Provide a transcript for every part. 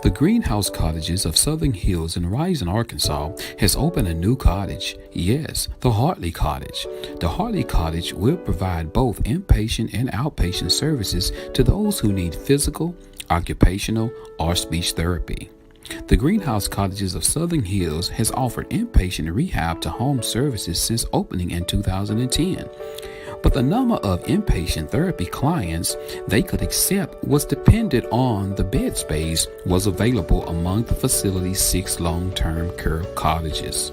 The Greenhouse Cottages of Southern Hills in Rising, Arkansas has opened a new cottage. Yes, the Hartley Cottage. The Hartley Cottage will provide both inpatient and outpatient services to those who need physical, occupational, or speech therapy. The Greenhouse Cottages of Southern Hills has offered inpatient rehab to home services since opening in 2010. But the number of inpatient therapy clients they could accept was dependent on the bed space was available among the facility's 6 long-term care cottages.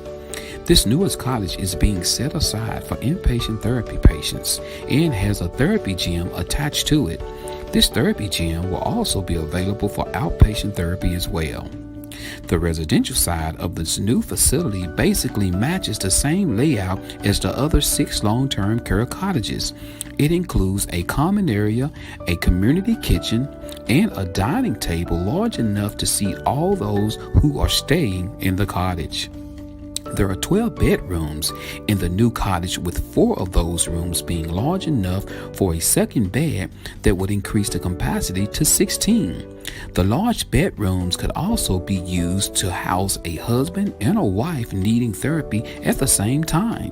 This newest cottage is being set aside for inpatient therapy patients and has a therapy gym attached to it. This therapy gym will also be available for outpatient therapy as well. The residential side of this new facility basically matches the same layout as the other 6 long-term care cottages. It includes a common area, a community kitchen, and a dining table large enough to seat all those who are staying in the cottage. There are 12 bedrooms in the new cottage, with 4 of those rooms being large enough for a second bed that would increase the capacity to 16. The large bedrooms could also be used to house a husband and a wife needing therapy at the same time.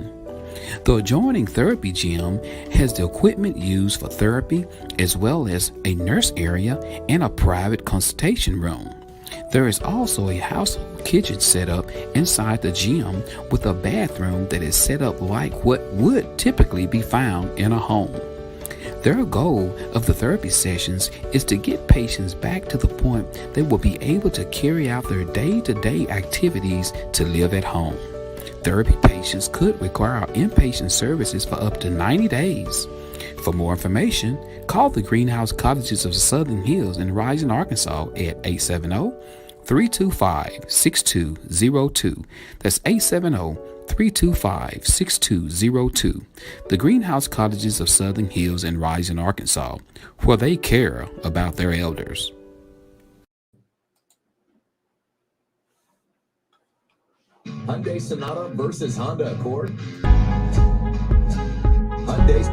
The adjoining therapy gym has the equipment used for therapy, as well as a nurse area and a private consultation room. There is also a household kitchen set up inside the gym with a bathroom that is set up like what would typically be found in a home. Their goal of the therapy sessions is to get patients back to the point they will be able to carry out their day-to-day activities to live at home. Therapy patients could require inpatient services for up to 90 days. For more information, call the Greenhouse Cottages of Southern Hills in Rising, Arkansas at 870-325-6202. That's 870-325-6202. The Greenhouse Cottages of Southern Hills in Rising, Arkansas, where they care about their elders. Hyundai Sonata versus Honda Accord. Hyundai.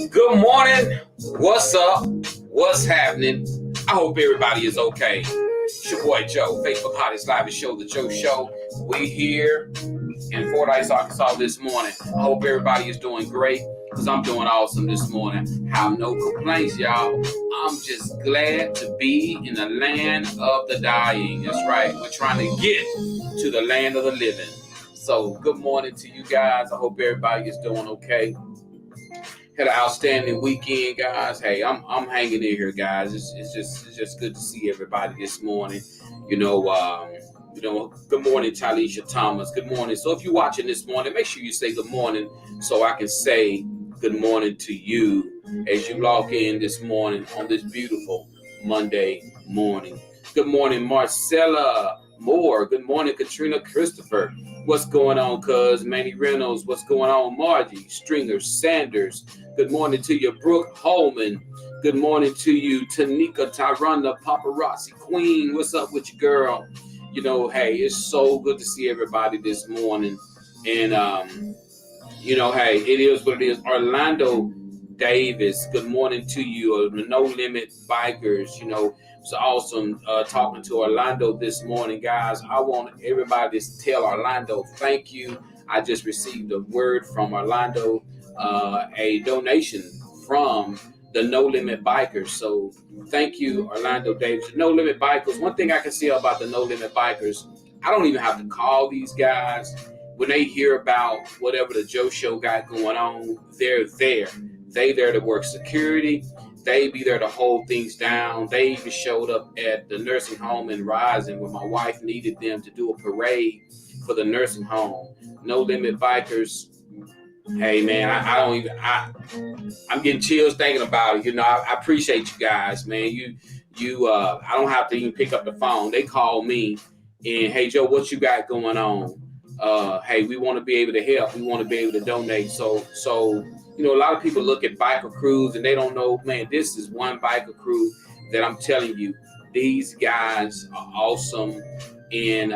Good morning. What's up? What's happening? I hope everybody is okay. It's your boy Joe, Facebook Hottest Live Show, The Joe Show. We here in Fordyce, Arkansas this morning. I hope everybody is doing great, because I'm doing awesome this morning. Have no complaints, y'all. I'm just glad to be in the land of the dying. That's right. We're trying to get to the land of the living. So good morning to you guys. I hope everybody is doing okay. Had an outstanding weekend, guys. Hey, I'm hanging in here, guys. It's just good to see everybody this morning. Good morning, Talisha Thomas. Good morning. So if you're watching this morning, make sure you say good morning so I can say good morning to you as you log in this morning on this beautiful Monday morning. Good morning, Marcella Moore. Good morning, Katrina Christopher. What's going on, cuz? Manny Reynolds. What's going on, Margie Stringer Sanders? Good morning to you, Brooke Holman. Good morning to you, Tanika Tyranda Paparazzi Queen. What's up with you, girl? Hey, it's so good to see everybody this morning. And, hey, it is what it is. Orlando Davis, good morning to you. No Limit Bikers, it's awesome talking to Orlando this morning, guys. I want everybody to tell Orlando thank you. I just received a word from Orlando, a donation from the No Limit Bikers. So thank you, Orlando Davis. No Limit Bikers. One thing I can say about the No Limit Bikers, I don't even have to call these guys. When they hear about whatever the Joe Show got going on, they're there. They there to work security. They be there to hold things down. They even showed up at the nursing home in Rising when my wife needed them to do a parade for the nursing home. No Limit Bikers. Hey man, I'm getting chills thinking about it. I appreciate you guys, man. I don't have to even pick up the phone. They call me And hey, Joe, what you got going on? Hey, we want to be able to help. We want to be able to donate. So a lot of people look at biker crews and they don't know, man, this is one biker crew that I'm telling you, these guys are awesome. And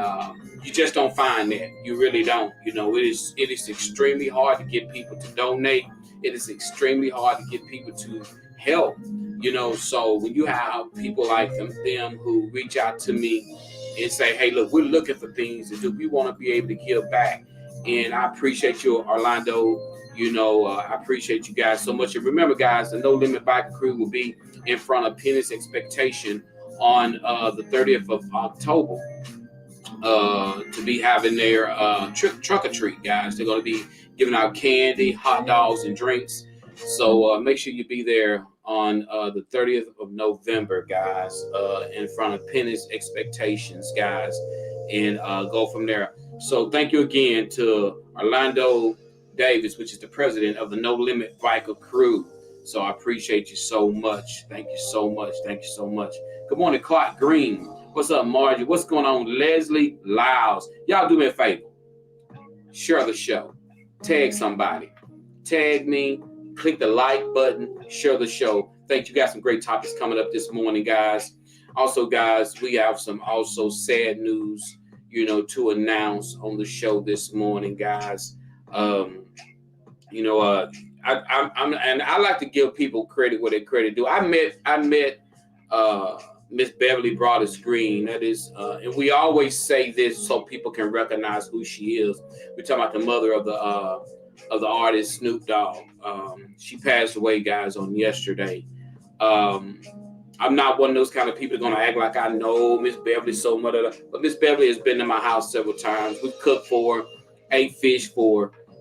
you just don't find that. You really don't. It is extremely hard to get people to donate. It is extremely hard to get people to help. So when you have people like them who reach out to me and say, hey, look, we're looking for things to do. We want to be able to give back. And I appreciate you, Orlando. I appreciate you guys so much. And remember, guys, the No Limit Biker Crew will be in front of Pennies Expectation on the 30th of October to be having their trunk or treat, guys. They're going to be giving out candy, hot dogs, and drinks. So make sure you be there on the 30th of November, guys, in front of Pennies Expectations, guys, and go from there. So thank you again to Orlando Davis, which is the president of the No Limit Biker Crew. So I appreciate you so much. Thank you so much. Thank you so much. Good morning, Clark Green. What's up, Margie? What's going on, Leslie Lyles? Y'all do me a favor. Share the show. Tag somebody. Tag me. Click the like button. Share the show. Thank you. Got some great topics coming up this morning, guys. Also, guys, we have some also sad news, to announce on the show this morning, guys. And I like to give people credit where they credit due. I met Miss Beverly Broadus Green. That is, and we always say this so people can recognize who she is. We're talking about the mother of the artist Snoop Dogg. She passed away, guys, on yesterday. I'm not one of those kind of people going to act like I know Miss Beverly so much, but Miss Beverly has been to my house several times. We've cooked for her, ate fish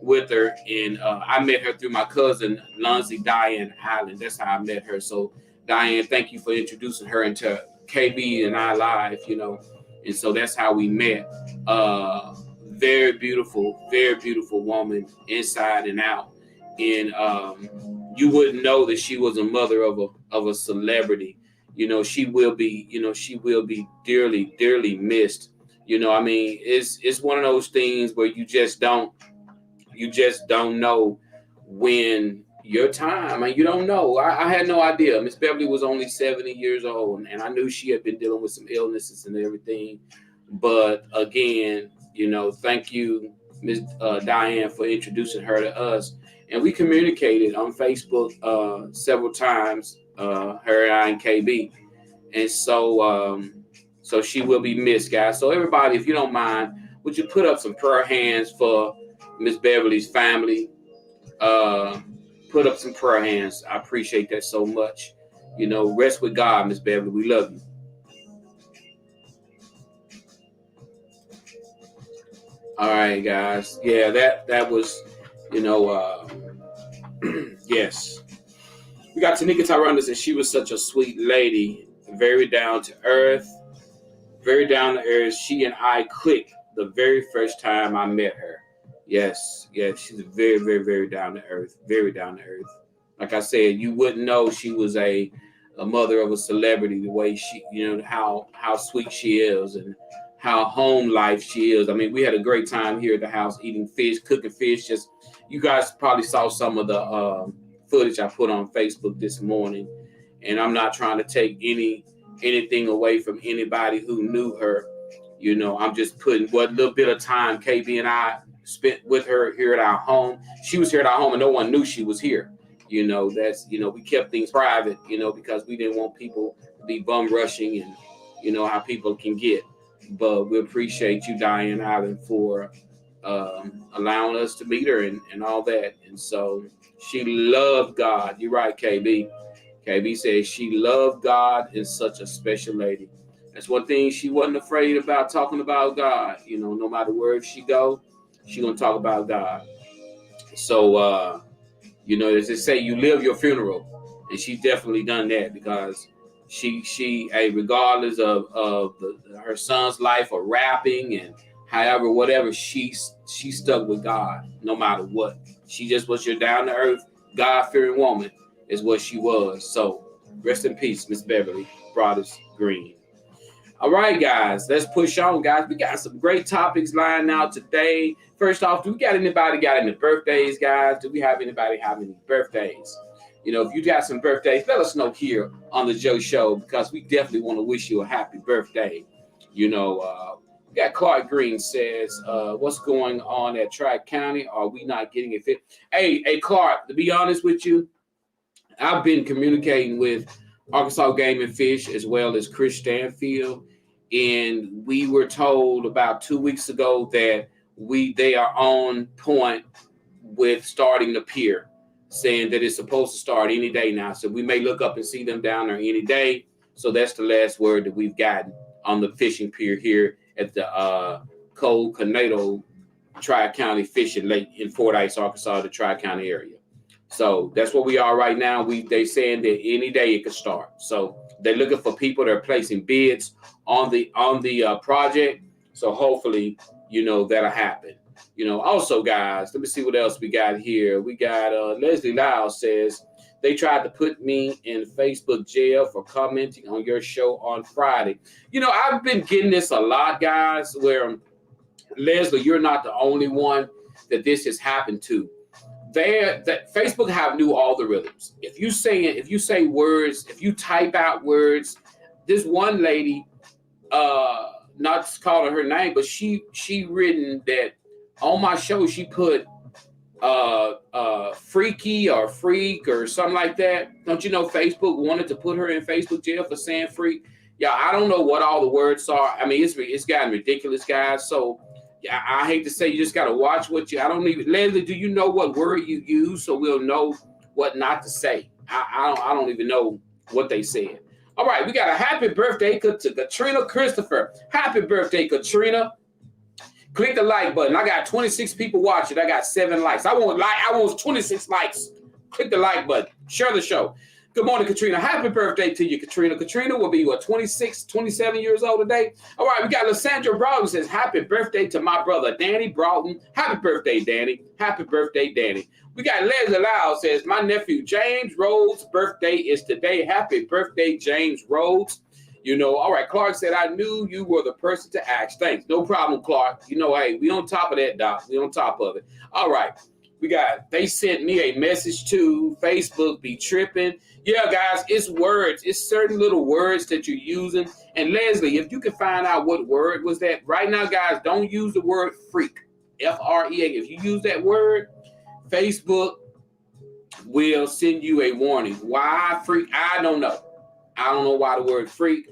with her, and I met her through my cousin, Lonzy Diane Highland. That's how I met her. So, Diane, thank you for introducing her into KB and I Live, and so that's how we met. Very beautiful woman inside and out. And you wouldn't know that she was a mother of a celebrity. She will be dearly missed. It's one of those things where you just don't know when your time, and you don't know. I had no idea. Miss Beverly was only 70 years old, and I knew she had been dealing with some illnesses and everything. But again, thank you, Miss Diane, for introducing her to us. And we communicated on Facebook several times, her and I and KB. And so she will be missed, guys. So everybody, if you don't mind, would you put up some prayer hands for Miss Beverly's family? Put up some prayer hands. I appreciate that so much. Rest with God, Miss Beverly. We love you. All right, guys. Yeah, that was, yes. We got Tanika Tyranda, and she was such a sweet lady, very down to earth. She and I clicked the very first time I met her. Yes, she's very, very, very down to earth. Very down to earth. Like I said, you wouldn't know she was a mother of a celebrity the way she, how sweet she is and how home life she is. I mean, we had a great time here at the house eating fish, cooking fish. Just, you guys probably saw some of the footage I put on Facebook this morning, and I'm not trying to take anything away from anybody who knew her. I'm just putting what little bit of time KB and I spent with her here at our home. She was here at our home and no one knew she was here. We kept things private, because we didn't want people to be bum rushing and how people can get. But we appreciate you, Diane Island, for allowing us to meet her and all that. And so she loved God. You're right, KB. KB says she loved God, and such a special lady. That's one thing she wasn't afraid about, talking about God. No matter where she go, she gonna talk about God. So as they say, you live your funeral, and she definitely done that, because she regardless of her son's life or rapping and however, whatever, she stuck with God no matter what. She just was your down to earth, God-fearing woman is what she was. So rest in peace, Miss Beverly Broadus Green. All right, guys, let's push on, guys. We got some great topics lined out today. First off, do we got anybody got any birthdays, guys? Do we have anybody have any birthdays? You know, if you got some birthdays, let us know here on the Joe Show, because we definitely want to wish you a happy birthday. You know, we got Clark Green says, what's going on at Tri-County? Are we not getting it fit? Hey, Clark, to be honest with you, I've been communicating with Arkansas Game and Fish as well as Chris Stanfield, and we were told about 2 weeks ago that they are on point with starting the pier, saying that it's supposed to start any day now. So we may look up and see them down there any day. So that's the last word that we've gotten on the fishing pier here at the Cold Conato Tri-County Fishing Lake in Fordyce, Arkansas, the Tri-County area. So that's where we are right now. They saying that any day it could start. So they're looking for people that are placing bids on the project. So hopefully, you know, that'll happen. You know, also, guys, let me see what else we got here. We got Leslie Lau says, they tried to put me in Facebook jail for commenting on your show on Friday. You know, I've been getting this a lot, guys, where, Leslie, you're not the only one that this has happened to. That Facebook have new algorithms. If you say words, if you type out words, this one lady, not calling her name, but she written that on my show she put freaky or freak or something like that. Don't you know Facebook wanted to put her in Facebook jail for saying freak? Yeah, I don't know what all the words are. I mean, it's gotten ridiculous, guys. So yeah, I hate to say, you just got to watch what you. I don't even. Leslie, do you know what word you use so we'll know what not to say? I don't even know what they said. All right, we got a happy birthday to Katrina Christopher. Happy birthday, Katrina. Click the like button. I got 26 people watching. I got 7 likes. I want 26 likes. Click the like button. Share the show. Good morning, Katrina. Happy birthday to you, Katrina. Katrina will be, 26, 27 years old today? All right, we got Lysandra Broughton says, happy birthday to my brother, Danny Broughton. Happy birthday, Danny. Happy birthday, Danny. We got Leslie Lau says, my nephew, James Rhodes' birthday is today. Happy birthday, James Rhodes. You know, all right, Clark said, I knew you were the person to ask. Thanks. No problem, Clark. You know, hey, we on top of that, Doc. We on top of it. All right. They sent me a message to Facebook, be tripping. Yeah, guys, it's words. It's certain little words that you're using. And Leslie, if you can find out what word was that, right now, guys, don't use the word freak, F-R-E-A. If you use that word, Facebook will send you a warning. Why freak? I don't know. I don't know why the word freak.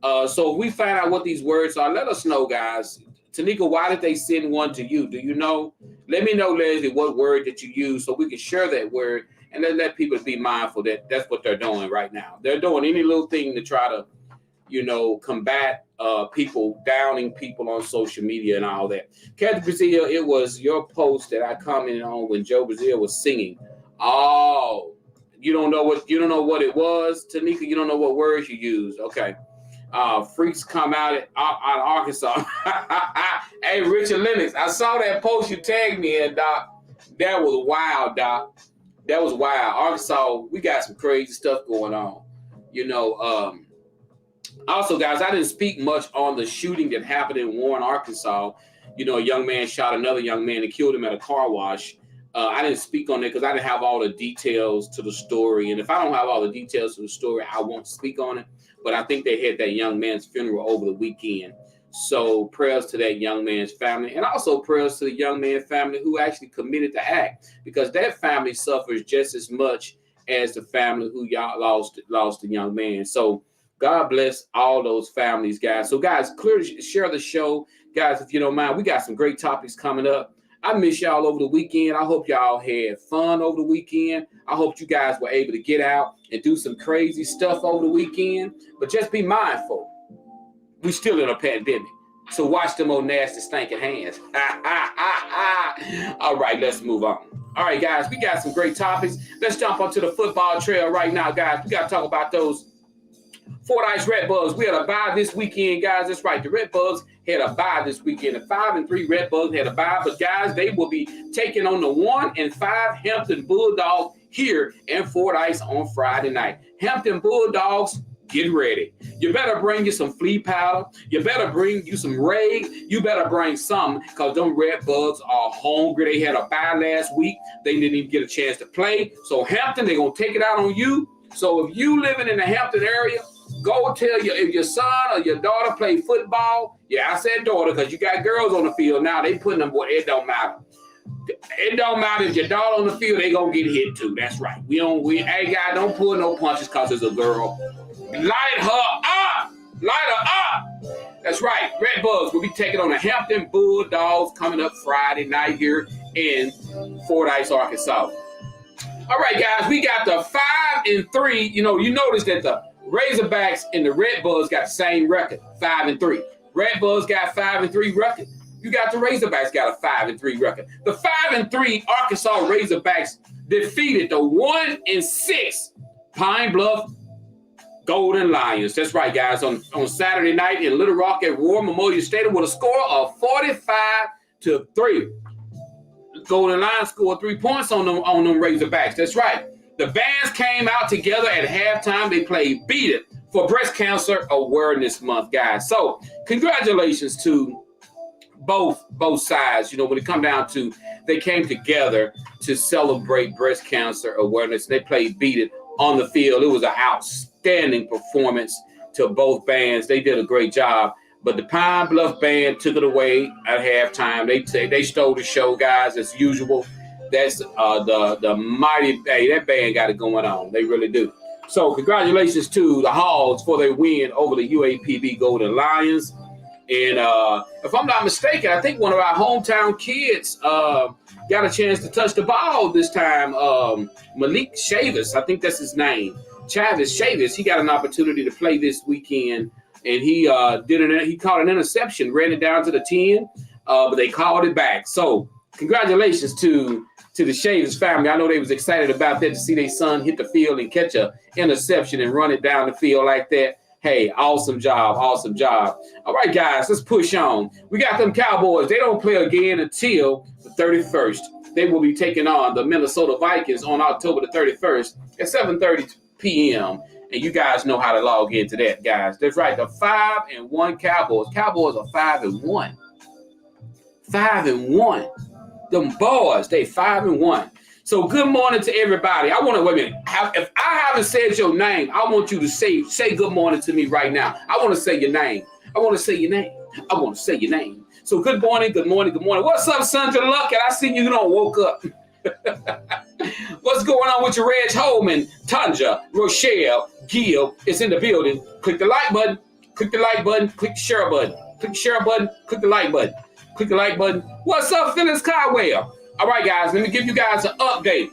So if we find out what these words are, let us know, guys. Tanika, why did they send one to you? Do you know? Let me know, Leslie, what word that you use so we can share that word and then let people be mindful that that's what they're doing right now. They're doing any little thing to try to, you know, combat people, downing people on social media and all that. Kathy Brazil, it was your post that I commented on when Joe Brazil was singing. Oh, you don't know what it was, Tanika? You don't know what words you used. Okay. Freaks come out at Arkansas. Hey, Richard Lennox, I saw that post you tagged me in, Doc. That was wild, Doc. That was wild. Arkansas, we got some crazy stuff going on. You know, also, guys, I didn't speak much on the shooting that happened in Warren, Arkansas. You know, a young man shot another young man and killed him at a car wash. I didn't speak on it because I didn't have all the details to the story. And if I don't have all the details to the story, I won't speak on it. But I think they had that young man's funeral over the weekend. So prayers to that young man's family, and also prayers to the young man's family who actually committed the act, because that family suffers just as much as the family who y'all lost the young man. So God bless all those families, guys. So guys, clearly share the show. Guys, if you don't mind, we got some great topics coming up. I miss y'all over the weekend. I hope y'all had fun over the weekend. I hope you guys were able to get out and do some crazy stuff over the weekend. But just be mindful. We still in a pandemic. So watch them old nasty stinking hands. All right, let's move on. All right, guys, we got some great topics. Let's jump onto the football trail right now, guys. We got to talk about those Fordyce Redbugs. We had a bye this weekend, guys. That's right. The Redbugs had a bye this weekend. The 5-3 Redbugs had a bye. But, guys, they will be taking on the 1-5 Hampton Bulldogs here in Fordyce on Friday night. Hampton Bulldogs get ready. You better bring you some flea powder. You better bring you some raid. You better bring some, because them Redbugs are hungry. They had a bye last week. They didn't even get a chance to play. So Hampton, they're going to take it out on you. So if you living in the Hampton area, go tell if your son or your daughter play football. Yeah, I said daughter because you got girls on the field now. They putting them, boy, it don't matter. It don't matter if your daughter on the field, they gonna get hit too. That's right. Hey guys, don't pull no punches because it's a girl. Light her up. Light her up. That's right. Redbugs will be taking on the Hampton Bulldogs coming up Friday night here in Fordyce, Arkansas. All right, guys, we got the 5-3. You notice that the Razorbacks and the Redbugs got the same record, 5-3. Redbugs got 5-3 record. You got the Razorbacks got a 5-3 record. The 5-3 Arkansas Razorbacks defeated the 1-6 Pine Bluff Golden Lions. That's right, guys. On Saturday night in Little Rock at War Memorial Stadium with a score of 45-3. Golden Lions scored 3 points on them Razorbacks. That's right. The bands came out together at halftime. They played Beat It for Breast Cancer Awareness Month, guys. So congratulations to both sides. When it come down to, they came together to celebrate breast cancer awareness. They played Beat It on the field. It was an outstanding performance to both bands. They did a great job. But the Pine Bluff band took it away at halftime. They stole the show, guys, as usual. That's the mighty, that band got it going on. They really do. So congratulations to the Hogs for their win over the UAPB Golden Lions. And if I'm not mistaken, I think one of our hometown kids got a chance to touch the ball this time. Malik Chavis, I think that's his name. Chavis, he got an opportunity to play this weekend. And he caught an interception, ran it down to the 10, but they called it back. So congratulations to the Chavis family. I know they was excited about that, to see their son hit the field and catch an interception and run it down the field like that. Hey, awesome job. All right, guys, let's push on. We got them Cowboys. They don't play again until the 31st. They will be taking on the Minnesota Vikings on October the 31st at 7:30 p.m., and you guys know how to log into that, guys. That's right, the 5-1 Cowboys. Cowboys are 5-1. 5-1. Them boys, they 5-1. So good morning to everybody. I want to, wait a minute. If I haven't said your name, I want you to say good morning to me right now. I want to say your name. So good morning. What's up, Sandra Luck? And I see you don't woke up. What's going on with your Reg Holman, Tanja, Rochelle, Gil? It's in the building. Click the like button. Click the share button. Click the share button. Click the like button. What's up, Phyllis Caldwell? All right, guys, let me give you guys an update.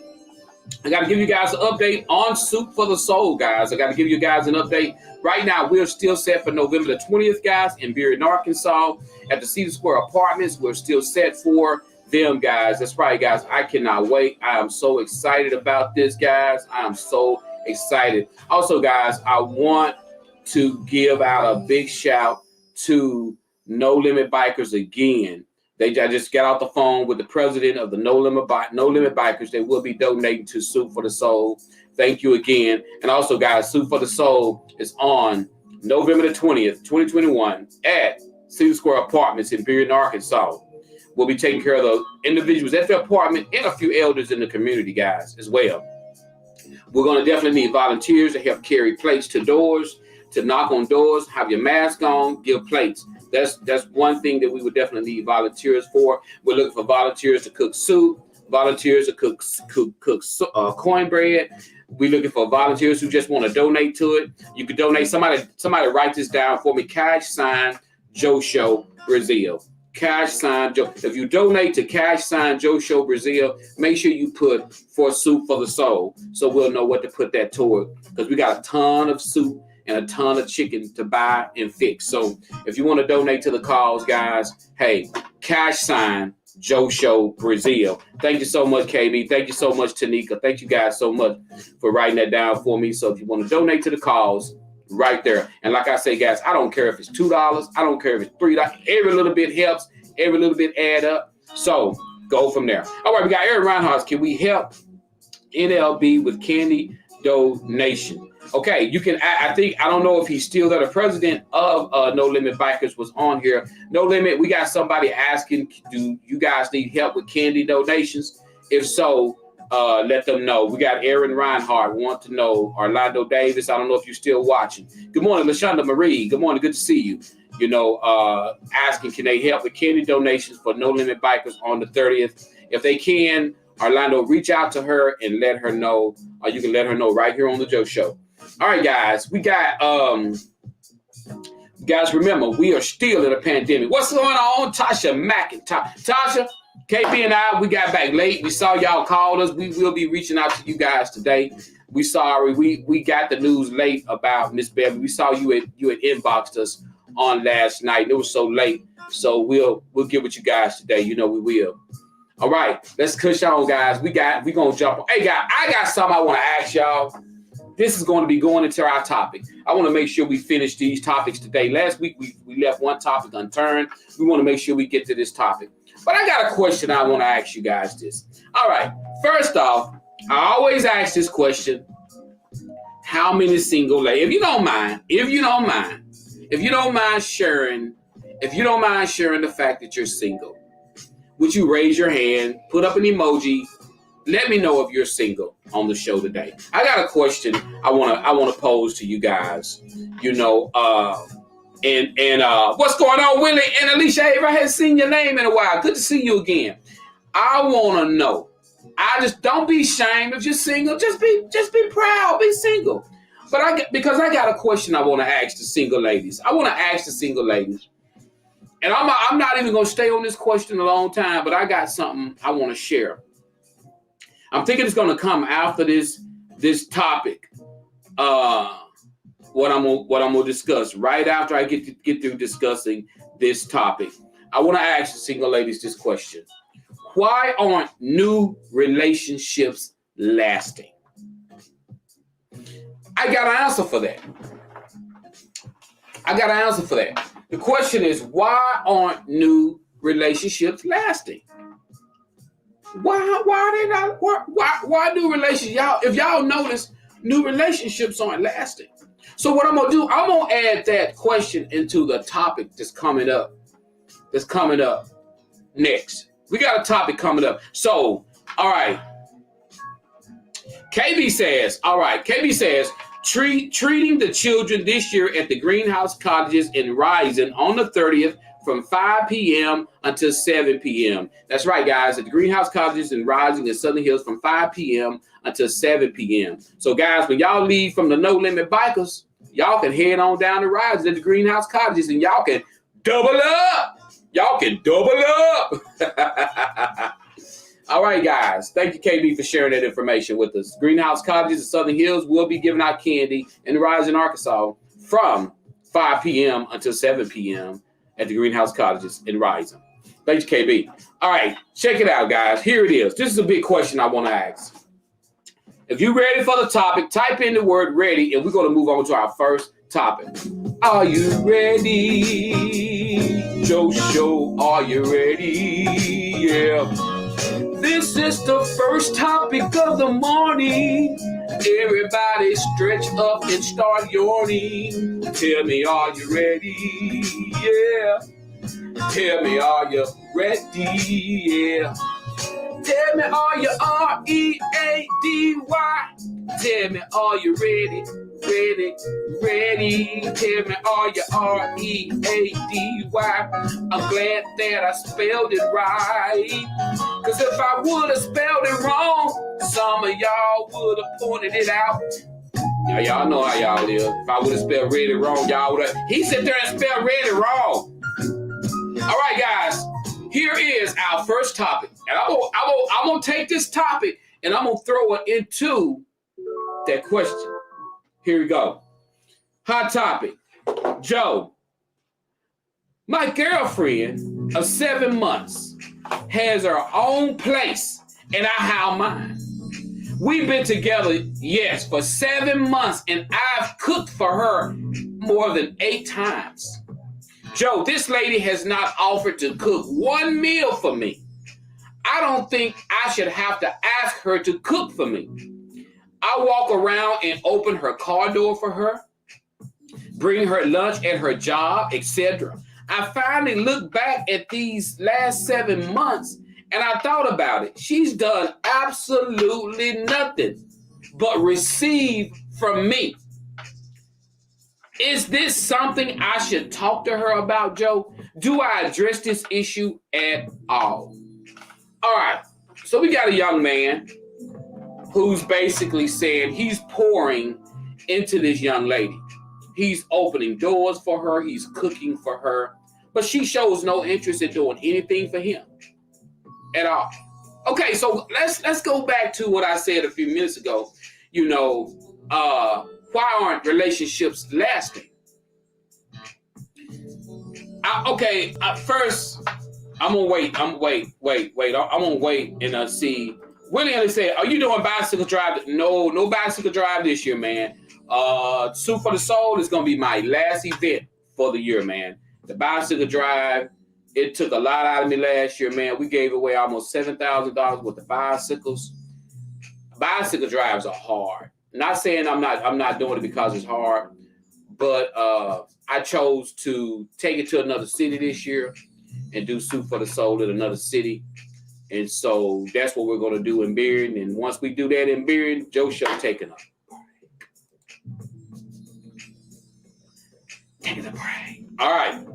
I got to give you guys an update on Soup for the Soul, guys. I got to give you guys an update. Right now, we're still set for November the 20th, guys, in Bearden, Arkansas, at the Cedar Square Apartments. We're still set for them, guys. That's right, guys. I cannot wait. I am so excited about this, guys. I am so excited. Also, guys, I want to give out a big shout to No Limit Bikers again. I just got off the phone with the president of the No Limit Bikers. They will be donating to Soup for the Soul. Thank you again. And also, guys, Soup for the Soul is on November the 20th, 2021 at Cedar Square Apartments in Bearden, Arkansas. We'll be taking care of the individuals at the apartment and a few elders in the community, guys, as well. We're going to definitely need volunteers to help carry plates to doors, to knock on doors, have your mask on, give plates. That's one thing that we would definitely need volunteers for. We're looking for volunteers to cook soup, volunteers to cook cornbread. We're looking for volunteers who just want to donate to it. You could donate. Somebody write this down for me. Cash sign Joe Show Brazil. Cash sign Joe. If you donate to Cash sign Joe Show Brazil, make sure you put for Soup for the Soul, so we'll know what to put that toward. Because we got a ton of soup and a ton of chicken to buy and fix. So if you want to donate to the cause, guys, hey, Cash sign Joe Show Brazil. Thank you so much, KB. Thank you so much, Tanika. Thank you guys so much for writing that down for me. So if you want to donate to the cause, right there. And like I say, guys, I don't care if it's $2. I don't care if it's $3. Every little bit helps. Every little bit add up. So go from there. All right, we got Aaron Reinhardt. Can we help NLB with candy donation? Okay, you can. I think I don't know if he's still there. The president of No Limit Bikers was on here. No Limit. We got somebody asking, do you guys need help with candy donations? If so, let them know. We got Aaron Reinhardt want to know. Orlando Davis. I don't know if you're still watching. Good morning, LaShonda Marie. Good morning. Good to see you. You know, asking, can they help with candy donations for No Limit Bikers on the 30th? If they can, Orlando, reach out to her and let her know. Or you can let her know right here on the Joe Show. All right, guys, we got, guys, remember, we are still in a pandemic. What's going on? Tasha McIntyre. Tasha, KB and I, we got back late. We saw y'all called us. We will be reaching out to you guys today. We sorry. We got the news late about Miss Beverly. We saw you had inboxed us on last night. It was so late. So we'll get with you guys today. You know we will. All right, let's push on, guys. We gonna jump on. Hey, guys, I got something I want to ask y'all. This is going to be going into our topic. I want to make sure we finish these topics today. Last week, we left one topic unturned. We want to make sure we get to this topic. But I got a question I want to ask you guys this. All right. First off, I always ask this question. How many single ladies? If you don't mind sharing the fact that you're single, would you raise your hand, put up an emoji? Let me know if you're single on the show today. I got a question I want to pose to you guys. You know, what's going on, Willie and Alicia Avery? I haven't seen your name in a while. Good to see you again. I want to know. Don't be ashamed if you're single. Just be proud. Be single. Because I got a question I want to ask the single ladies. I want to ask the single ladies. And I'm not even going to stay on this question a long time, but I got something I want to share. I'm thinking it's going to come after this topic. What I'm gonna discuss right after I get through discussing this topic. I want to ask the single ladies this question: why aren't new relationships lasting? I got an answer for that. The question is, why aren't new relationships lasting? Why are they not? Why new relationships? If y'all notice, new relationships aren't lasting. So what I'm gonna do, I'm gonna add that question into the topic that's coming up next. We got a topic coming up. So, all right. KB says, treating the children this year at the greenhouse cottages in Rising on the 30th from 5 p.m. until 7 p.m. That's right, guys. At the greenhouse cottages in Rising in Southern Hills from 5 p.m. until 7 p.m. So, guys, when y'all leave from the No Limit Bikers, y'all can head on down to Rising at the greenhouse cottages and y'all can double up. All right, guys. Thank you, KB, for sharing that information with us. Greenhouse Cottages in Southern Hills will be giving out candy in Rising, Arkansas from 5 p.m. until 7 p.m. at the Greenhouse Cottages in Rising. Thanks, KB. All right, check it out, guys. Here it is. This is a big question I want to ask. If you're ready for the topic, type in the word ready, and we're going to move on to our first topic. Are you ready? Joe Show, are you ready? Yeah. This is the first topic of the morning. Everybody stretch up and start yawning. Tell me, are you ready? Yeah. Tell me, are you ready? Yeah. Tell me, are you R-E-A-D-Y? Tell me, are you ready? Ready? Tell me, are you R-E-A-D-Y? I'm glad that I spelled it right. Cause if I would have spelled it wrong, some of y'all would have pointed it out. Now, y'all know how y'all live. If I would have spelled ready wrong, y'all would have. He sat there and spelled ready wrong. All right, guys. Here is our first topic. And I'm gonna take this topic and I'm gonna throw it into that question. Here we go. Hot topic. Joe, my girlfriend of 7 months has her own place and I have mine. We've been together, yes, for 7 months and I've cooked for her more than 8 times. Joe, this lady has not offered to cook one meal for me. I don't think I should have to ask her to cook for me. I walk around and open her car door for her, bring her lunch at her job, etc. I finally look back at these last 7 months and I thought about it. She's done absolutely nothing but receive from me. Is this something I should talk to her about, Joe? Do I address this issue at all? All right. So we got a young man who's basically saying he's pouring into this young lady. He's opening doors for her. He's cooking for her. But she shows no interest in doing anything for him at all. Okay, so let's go back to what I said a few minutes ago. You know, why aren't relationships lasting? First, I'm gonna wait. I'm gonna wait and see. Willie said, "Are you doing bicycle drive?" No bicycle drive this year, man. Soup for the Soul is gonna be my last event for the year, man. The bicycle drive, it took a lot out of me last year, man. We gave away almost $7,000 worth of bicycles. Bicycle drives are hard. Not saying I'm not doing it because it's hard, but I chose to take it to another city this year and do Soup for the Soul in another city. And so that's what we're going to do in Bearden. And once we do that in Bearden, Joe Show taking a break. All right.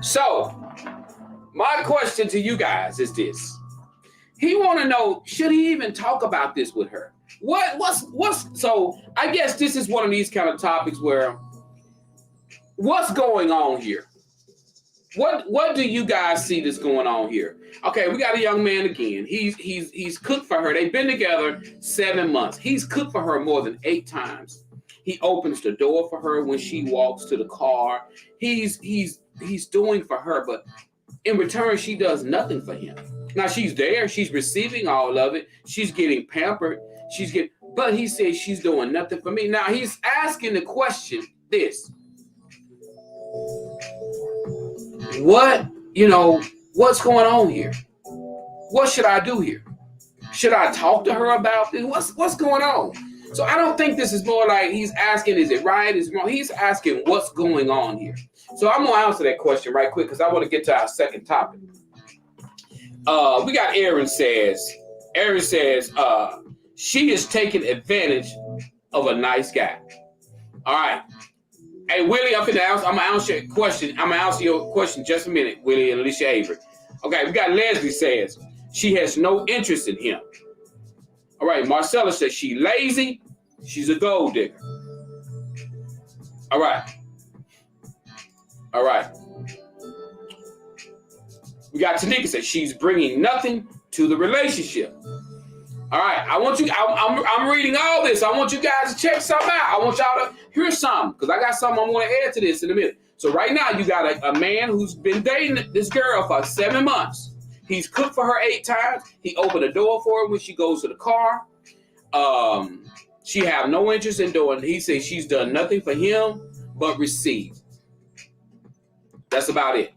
So my question to you guys is this. He want to know, should he even talk about this with her? So I guess this is one of these kind of topics where what's going on here? What do you guys see that's going on here? Okay, we got a young man again. He's cooked for her. They've been together 7 months. He's cooked for her more than 8 times. He opens the door for her when she walks to the car. He's doing for her, but in return, she does nothing for him. Now she's there. She's receiving all of it. She's getting pampered. But he says she's doing nothing for me. Now he's asking the question this. What's going on here? What should I do here? Should I talk to her about this? What's going on? So I don't think this is more like he's asking, is it right? Is it wrong? He's asking what's going on here. So I'm going to answer that question right quick because I want to get to our second topic. We got Aaron says, she is taking advantage of a nice guy. All right. Hey, Willie, I'm going to answer your question. I'm going to answer your question just a minute, Willie and Alicia Avery. Okay, we got Leslie says, she has no interest in him. All right, Marcella says she's lazy. She's a gold digger. All right. We got Tanika says she's bringing nothing to the relationship. All right, I'm reading all this. I want you guys to check something out. I want y'all to hear something because I got something I want to add to this in a minute. So right now you got a man who's been dating this girl for 7 months. He's cooked for her 8 times. He opened the door for her when she goes to the car. She have no interest in doing. He says she's done nothing for him but receive. That's about it.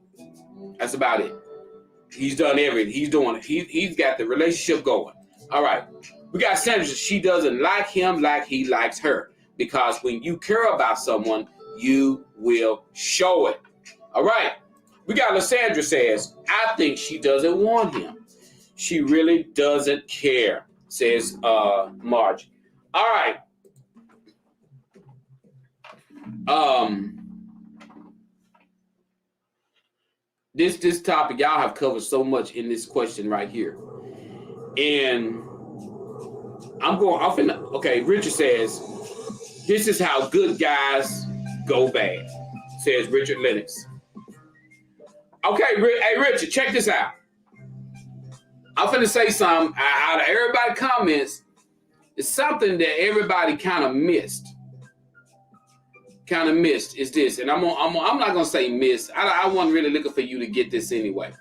He's done everything. He's doing it. He's got the relationship going. All right. We got Sandra. She doesn't like him like he likes her. Because when you care about someone, you will show it. All right. We got Lysandra says, I think she doesn't want him. She really doesn't care, says Margie. All right. This topic, y'all have covered so much in this question right here. And okay, Richard says, this is how good guys go bad, says Richard Lennox. Okay, hey, Richard, check this out. I'm finna say something out of everybody's comments. It's something that everybody kind of missed. Is this, and I'm not gonna say miss. I wasn't really looking for you to get this anyway.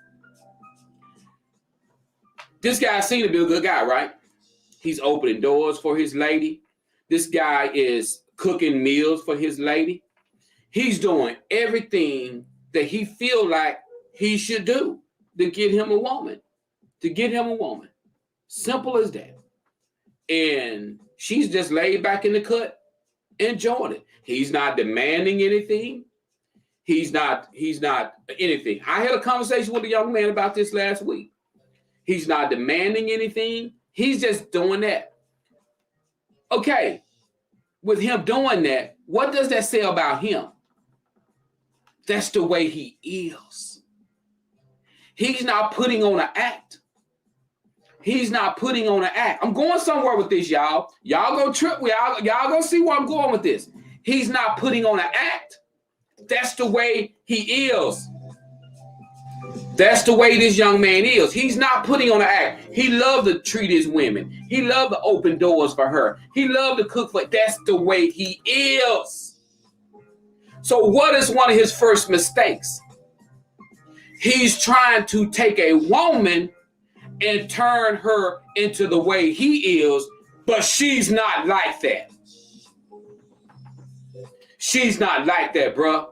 This guy seemed to be a good guy, right? He's opening doors for his lady. This guy is cooking meals for his lady. He's doing everything that he feel like he should do to get him a woman. Simple as that. And she's just laid back in the cut, enjoying it. He's not demanding anything. He's not anything. I had a conversation with a young man about this last week. He's not demanding anything. He's just doing that. Okay, with him doing that, what does that say about him? That's the way he is. He's not putting on an act. He's not putting on an act. I'm going somewhere with this, y'all. Y'all gonna trip. Y'all gonna see where I'm going with this. He's not putting on an act. That's the way he is. That's the way this young man is. He's not putting on an act. He loved to treat his women. He loved to open doors for her. He loved to cook for. That's the way he is. So what is one of his first mistakes? He's trying to take a woman and turn her into the way he is, but she's not like that. She's not like that, bruh.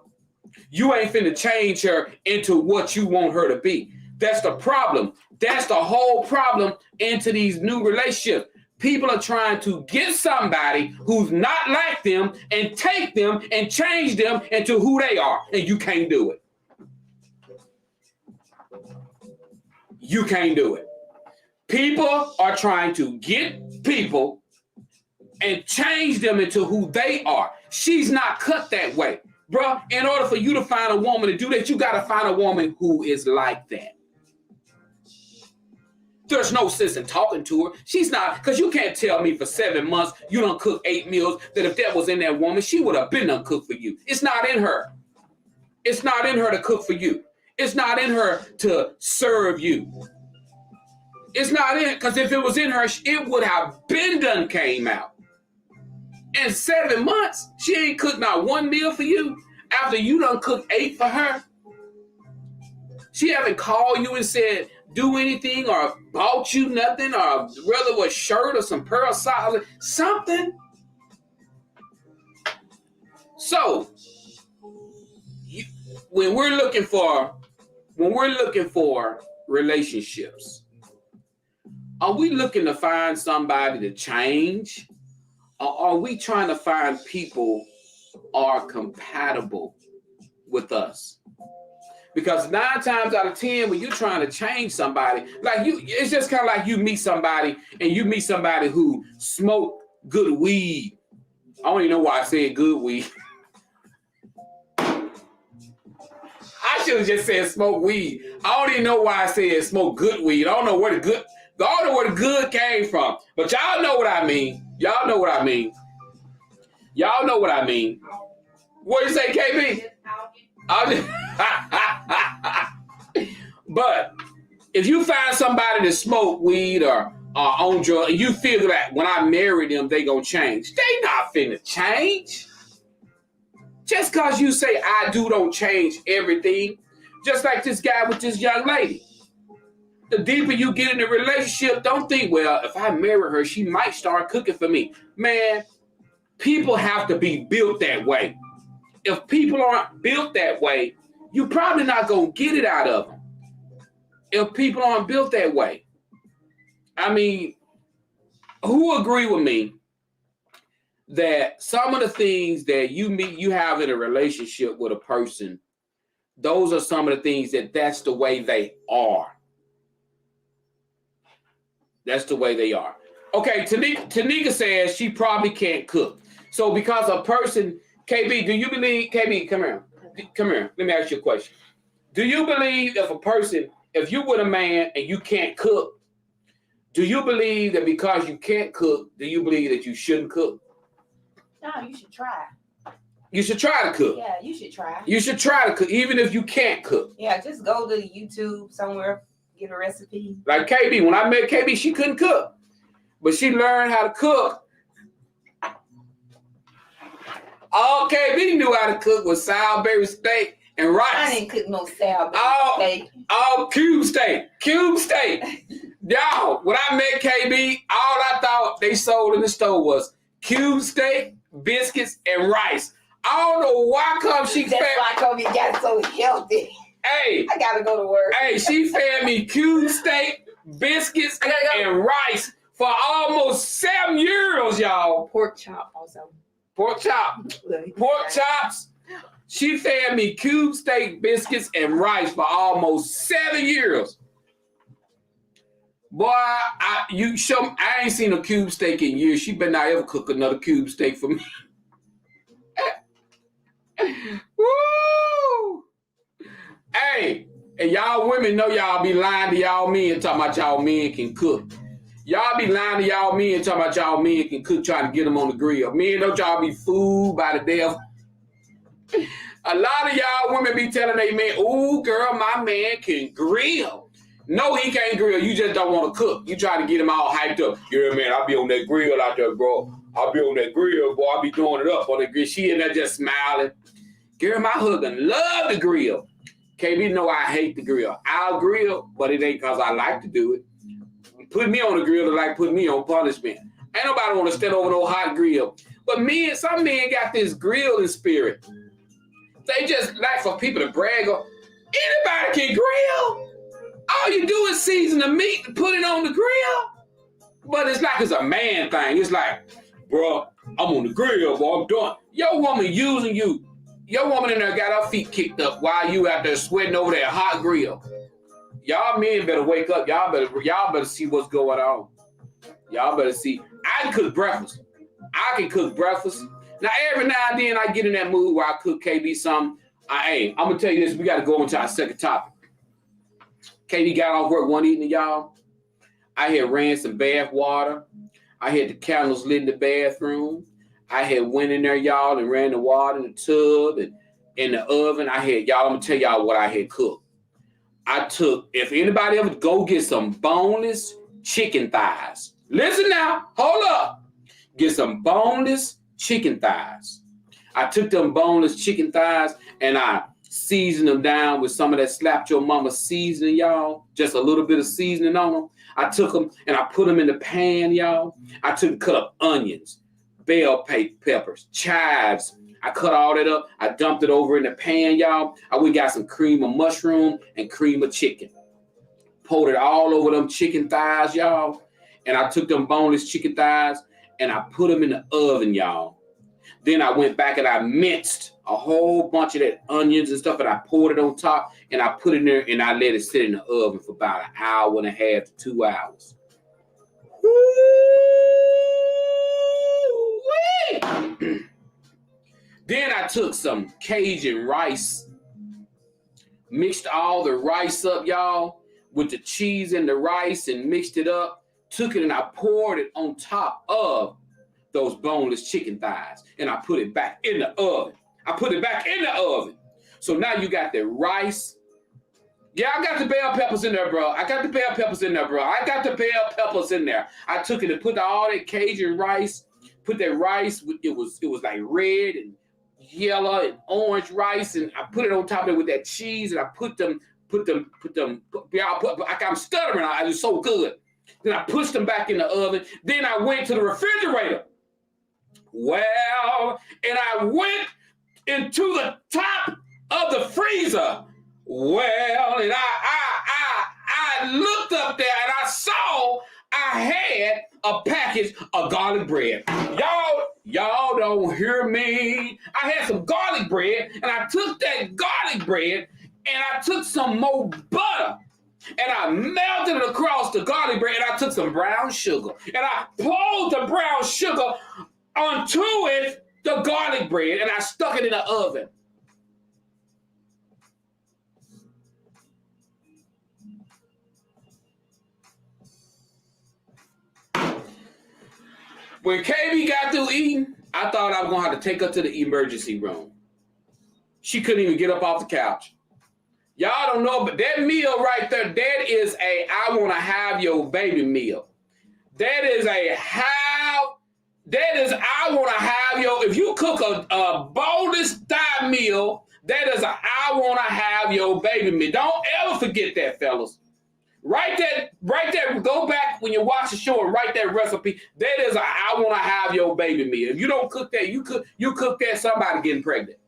You ain't finna change her into what you want her to be. That's the problem. That's the whole problem into these new relationships. People are trying to get somebody who's not like them and take them and change them into who they are. And you can't do it. You can't do it. People are trying to get people and change them into who they are. She's not cut that way. Bro, in order for you to find a woman to do that, you got to find a woman who is like that. There's no sense in talking to her. She's not, because you can't tell me for 7 months you done cook 8 meals that if that was in that woman, she would have been done cook for you. It's not in her. It's not in her to cook for you. It's not in her to serve you. It's not in, because if it was in her, it would have been done came out. In 7 months, she ain't cooked not one meal for you after you done cooked 8 for her. She haven't called you and said, do anything or bought you nothing or whether it was a shirt or some pearl socks, something. So, when we're looking for relationships, are we looking to find somebody to change? Or are we trying to find people are compatible with us? Because 9 times out of 10, when you're trying to change somebody, it's just kind of like you meet somebody and you meet somebody who smoke good weed. I don't even know why I said good weed. I should have just said smoke weed. I don't even know why I said smoke good weed. I don't know where the good came from. But y'all know what I mean. Y'all know what I mean. What you say, KB? But if you find somebody that smoke weed or on drugs, and you feel that when I marry them, they gonna change. They not finna change. Just cause you say I do don't change everything. Just like this guy with this young lady. The deeper you get in the relationship, don't think, well, if I marry her, she might start cooking for me. Man, people have to be built that way. If people aren't built that way, you're probably not going to get it out of them. If people aren't built that way. I mean, who agree with me that some of the things that you have in a relationship with a person, those are some of the things that's the way they are. That's the way they are. Okay, Tanika says she probably can't cook. So because a person, KB, do you believe, KB, come here. Let me ask you a question. Do you believe if you with a man and you can't cook, do you believe that because you can't cook, do you believe that you shouldn't cook? No, you should try. You should try to cook. Yeah, you should try. You should try to cook, even if you can't cook. Yeah, just go to YouTube somewhere. Get a recipe. Like KB, when I met KB, she couldn't cook, but she learned how to cook. All KB knew how to cook was Salisbury steak and rice. I didn't cook no Salisbury steak. All cube steak. Y'all, when I met KB, all I thought they sold in the store was cube steak, biscuits, and rice. I don't know why That's why Kobe got so healthy. Hey, I gotta go to work. Hey, she fed me cube steak, biscuits, and rice for almost 7 years, y'all. Pork chop also. Pork chop. Pork chops. She fed me cube steak, biscuits, and rice for almost 7 years. Boy, I ain't seen a cube steak in years. She better not ever cook another cube steak for me. Woo! Hey, and y'all women know y'all be lying to y'all men talking about y'all men can cook. Y'all be lying to y'all men talking about y'all men can cook, trying to get them on the grill. Men, don't y'all be fooled by the devil. A lot of y'all women be telling they men, ooh, girl, my man can grill. No, he can't grill. You just don't want to cook. You try to get him all hyped up. Yeah, man, I'll be on that grill out there, bro. I'll be on that grill, boy. I'll be doing it up on the grill. She in there just smiling. Girl, my husband love the grill. KB know I hate the grill. I'll grill, but it ain't because I like to do it. Put me on the grill to like put me on punishment. Ain't nobody want to stand over no hot grill. But some men got this grilling spirit. They just like for people to brag on. Anybody can grill. All you do is season the meat and put it on the grill. But it's like it's a man thing. It's like, bro, I'm on the grill, boy. I'm doing. Your woman using you. Your woman in there got her feet kicked up while you out there sweating over that hot grill. Y'all men better wake up. Y'all better see what's going on. Y'all better see. I can cook breakfast. Now, every now and then I get in that mood where I cook KB something. I'm going to tell you this. We got to go into our second topic. KB got off work one evening, y'all. I had ran some bath water. I had the candles lit in the bathroom. I had went in there, y'all, and ran the water in the tub and in the oven. I'm going to tell y'all what I had cooked. If anybody ever go get some boneless chicken thighs. Listen now, hold up. Get some boneless chicken thighs. I took them boneless chicken thighs and I seasoned them down with some of that slapped your mama seasoning, y'all. Just a little bit of seasoning on them. I took them and I put them in the pan, y'all. I cut up onions, bell peppers, chives. I cut all that up. I dumped it over in the pan, y'all. We got some cream of mushroom and cream of chicken. Poured it all over them chicken thighs, y'all. And I took them boneless chicken thighs and I put them in the oven, y'all. Then I went back and I minced a whole bunch of that onions and stuff and I poured it on top and I put it in there and I let it sit in the oven for about an hour and a half to 2 hours. Woo-wee! Then I took some Cajun rice, mixed all the rice up, y'all, with the cheese and the rice and mixed it up, took it and I poured it on top of those boneless chicken thighs and I put it back in the oven. So now you got the rice. Yeah, I got the bell peppers in there, bro. I took it and put all that Cajun rice, put that rice, it was like red and yellow and orange rice, and I put it on top of it with that cheese, and I I'm stuttering. I was so good. Then I pushed them back in the oven. Then I went to the refrigerator. Well, and I went into the top of the freezer. Well, and I looked up there and I saw I had a package of garlic bread. Y'all don't hear me. I had some garlic bread and I took that garlic bread and I took some more butter and I melted it across the garlic bread and I took some brown sugar and I poured the brown sugar onto it, the garlic bread, and I stuck it in the oven. When KB got through eating, I thought I was going to have to take her to the emergency room. She couldn't even get up off the couch. Y'all don't know, but that meal right there, that is I want to have your baby meal. I want to have your, if you cook a boneless thigh meal, that is I want to have your baby meal. Don't ever forget that, fellas. Write that, go back when you watch the show and write that recipe. That is I want to have your baby meal. If you don't cook that, you cook that, somebody getting pregnant.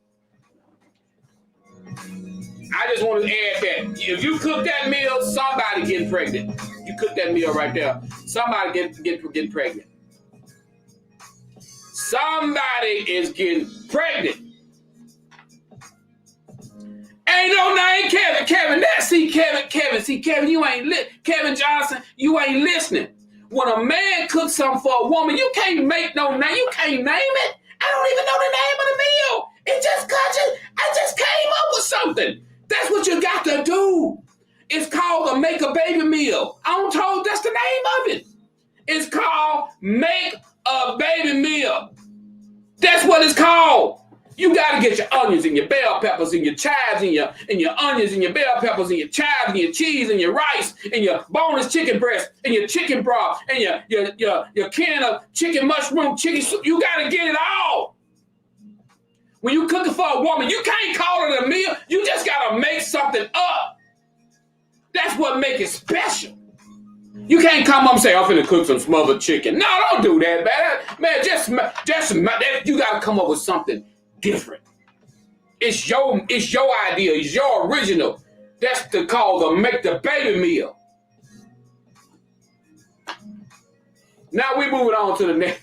I just want to add that. If you cook that meal, somebody getting pregnant. You cook that meal right there. Somebody get pregnant. Somebody is getting pregnant. Ain't no name Kevin. Kevin, you ain't Kevin Johnson, you ain't listening. When a man cooks something for a woman, you can't make no name. You can't name it. I don't even know the name of the meal. It just I just came up with something. That's what you got to do. It's called a make a baby meal. I'm told that's the name of it. It's called make a baby meal. That's what it's called. You got to get your onions and your bell peppers and your chives and your onions and your bell peppers and your chives and your cheese and your rice and your boneless chicken breast and your chicken broth and your can of chicken mushroom chicken soup. You got to get it all. When you cooking for a woman, you can't call it a meal. You just got to make something up. That's what makes it special. You can't come up and say, I'm finna cook some smothered chicken. No, don't do that, man. Just you got to come up with something different. It's your idea. It's your original. That's the make the baby meal. Now we moving on to the next.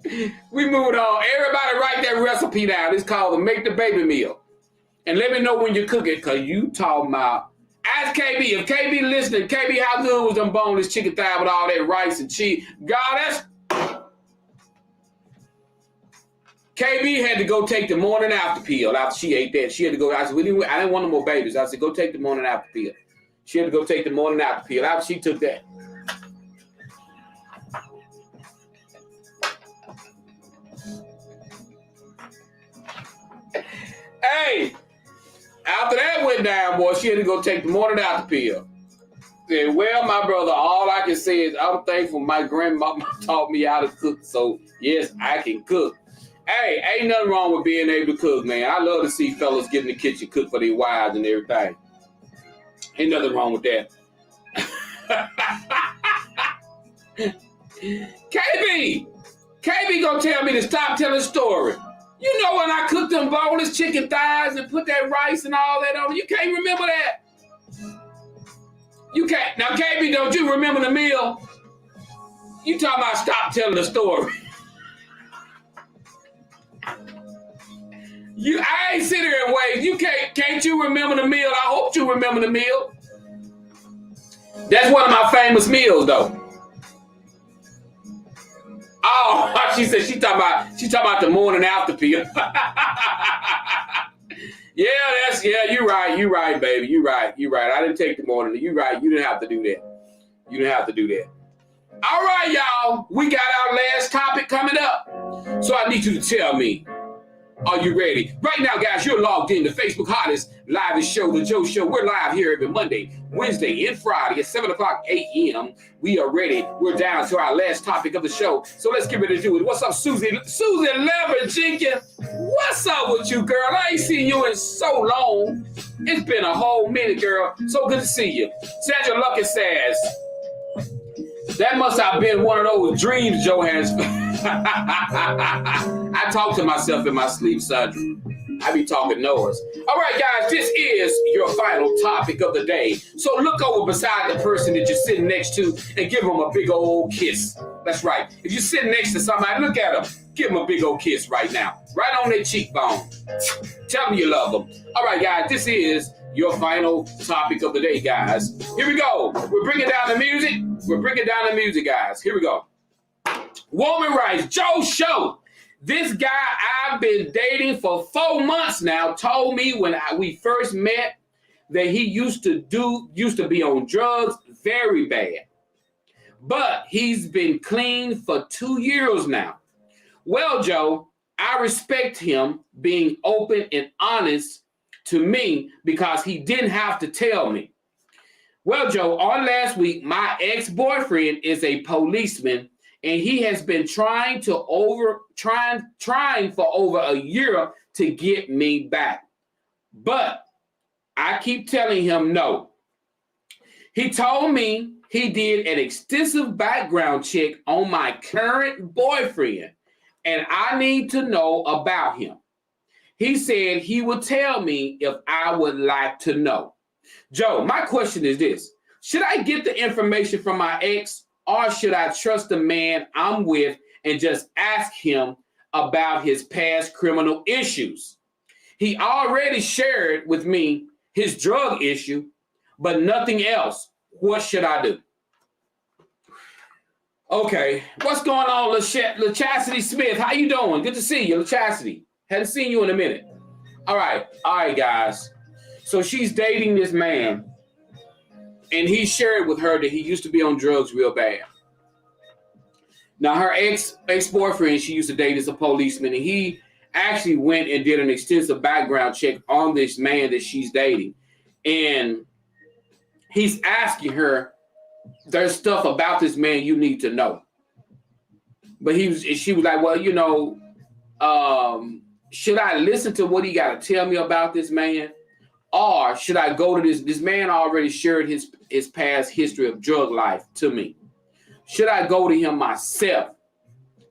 We moving on. Everybody write that recipe down. It's called the make the baby meal. And let me know when you cook it, because you talking about. Ask KB. If KB listening, KB, how good was them boneless chicken thigh with all that rice and cheese? God, that's. KB had to go take the morning after pill after she ate that. She had to go. I said, I didn't want no more babies. I said, go take the morning after pill. She had to go take the morning after pill. After she took that. Hey, after that went down, boy, she had to go take the morning after pill. Said, well, my brother, all I can say is I'm thankful my grandmama taught me how to cook. So, yes, I can cook. Hey, ain't nothing wrong with being able to cook, man. I love to see fellas get in the kitchen, cook for their wives and everything. Ain't nothing wrong with that. KB gonna tell me to stop telling a story. You know when I cooked them boneless chicken thighs and put that rice and all that on it, you can't remember that. You can't. Now, KB, don't you remember the meal? You talking about stop telling the story. I ain't sit here and wait. You can't you remember the meal? I hope you remember the meal. That's one of my famous meals, though. Oh, she said she talking about the morning after pill. You're right, baby. You're right. I didn't take the morning. You're right. You didn't have to do that. All right, y'all. We got our last topic coming up. So I need you to tell me, are you ready? Right now, guys, you're logged in to Facebook Hottest Live Show, The Joe Show. We're live here every Monday, Wednesday, and Friday at 7 o'clock a.m. We are ready. We're down to our last topic of the show. So let's get ready to do it. What's up, Susie Levin Jenkins? What's up with you, girl? I ain't seen you in so long. It's been a whole minute, girl. So good to see you. Sandra Luckett says, that must have been one of those dreams Joe has. I talk to myself in my sleep, Sandra. I be talking noise. All right, guys, this is your final topic of the day. So look over beside the person that you're sitting next to and give them a big old kiss. That's right. If you're sitting next to somebody, look at them. Give them a big old kiss right now. Right on their cheekbone. Tell them you love them. All right, guys, this is your final topic of the day, guys. Here we go. We're bringing down the music. Guys. Here we go. Woman Rights, Joe Show. This guy I've been dating for 4 months now told me when we first met that he used to be on drugs very bad. But he's been clean for 2 years now. Well, Joe, I respect him being open and honest to me because he didn't have to tell me. Well, Joe, on last week, my ex-boyfriend is a policeman, and he has been trying for over a year to get me back. But I keep telling him no. He told me he did an extensive background check on my current boyfriend, and I need to know about him. He said he would tell me if I would like to know. Joe, my question is this. Should I get the information from my ex, or should I trust the man I'm with and just ask him about his past criminal issues? He already shared with me his drug issue, but nothing else. What should I do? Okay, what's going on, LaChastity Smith? How you doing? Good to see you, LaChastity. Hadn't seen you in a minute. All right, guys. So she's dating this man, and he shared with her that he used to be on drugs real bad. Now, her ex-boyfriend she used to date is a policeman, and he actually went and did an extensive background check on this man that she's dating. And he's asking her, there's stuff about this man you need to know. But she was like, well, you know, should I listen to what he got to tell me about this man? Or should I go to this man already shared his past history of drug life to me. Should I go to him myself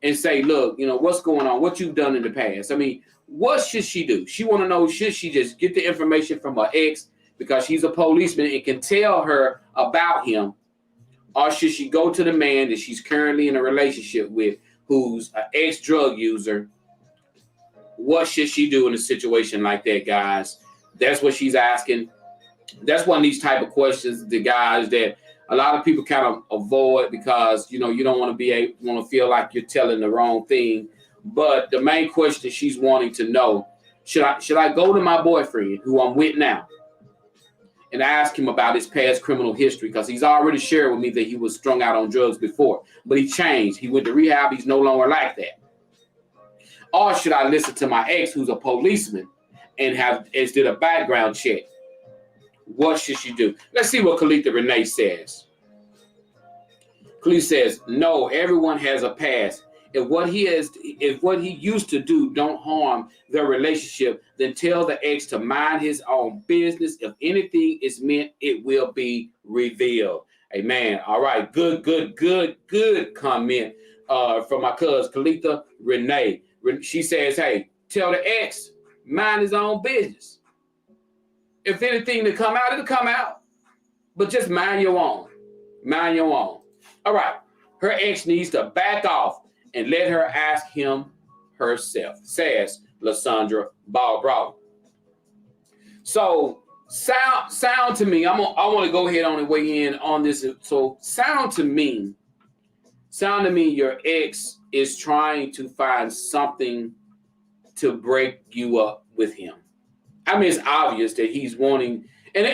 and say, look, you know, what's going on? What you've done in the past? I mean, what should she do? She want to know, should she just get the information from her ex because she's a policeman and can tell her about him? Or should she go to the man that she's currently in a relationship with who's an ex-drug user? What should she do in a situation like that, guys? That's what she's asking. That's one of these type of questions, the guys, that a lot of people kind of avoid because, you know, you don't want to feel like you're telling the wrong thing. But the main question she's wanting to know, should I go to my boyfriend who I'm with now and ask him about his past criminal history? Because he's already shared with me that he was strung out on drugs before, but he changed. He went to rehab. He's no longer like that. Or should I listen to my ex who's a policeman and did a background check? What should she do? Let's see what Kalitha Renee says. Kalitha says, no, everyone has a past. If what he used to do don't harm their relationship, then tell the ex to mind his own business. If anything is meant, it will be revealed. Amen. All right. Good comment from my cousin Kalitha Renee. She says, hey, tell the ex, mind his own business. If anything to come out, it'll come out. But just mind your own. Mind your own. All right. Her ex needs to back off and let her ask him herself, says Lysandra Ball. So sound to me, I want to go ahead on and weigh in on this. So sound to me, your ex is trying to find something to break you up with him. I mean, it's obvious that he's wanting, and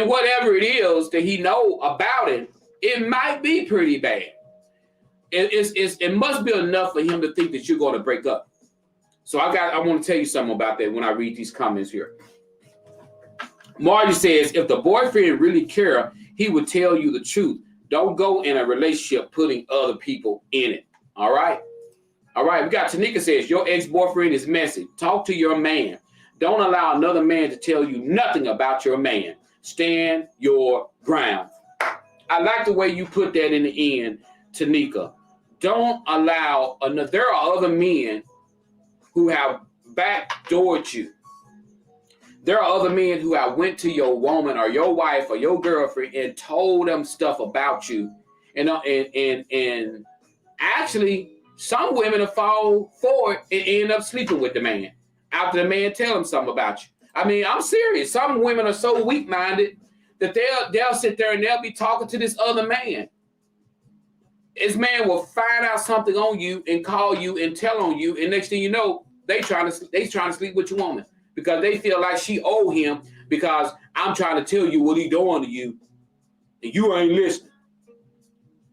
whatever it is that he know about it might be pretty bad. It must be enough for him to think that you're going to break up. So I want to tell you something about that when I read these comments here. Margie says, if the boyfriend really care, he would tell you the truth. Don't go in a relationship putting other people in it. All right. We got Tanika says, your ex-boyfriend is messy. Talk to your man. Don't allow another man to tell you nothing about your man. Stand your ground. I like the way you put that in the end, Tanika. Don't allow another. There are other men who have backdoored you. There are other men who have went to your woman or your wife or your girlfriend and told them stuff about you. And actually, some women have fallen for it and end up sleeping with the man after the man tell them something about you. I mean, I'm serious. Some women are so weak-minded that they'll sit there and they'll be talking to this other man. This man will find out something on you and call you and tell on you, and next thing you know, they trying to sleep with your woman because they feel like she owe him because I'm trying to tell you what he doing to you, and you ain't listening.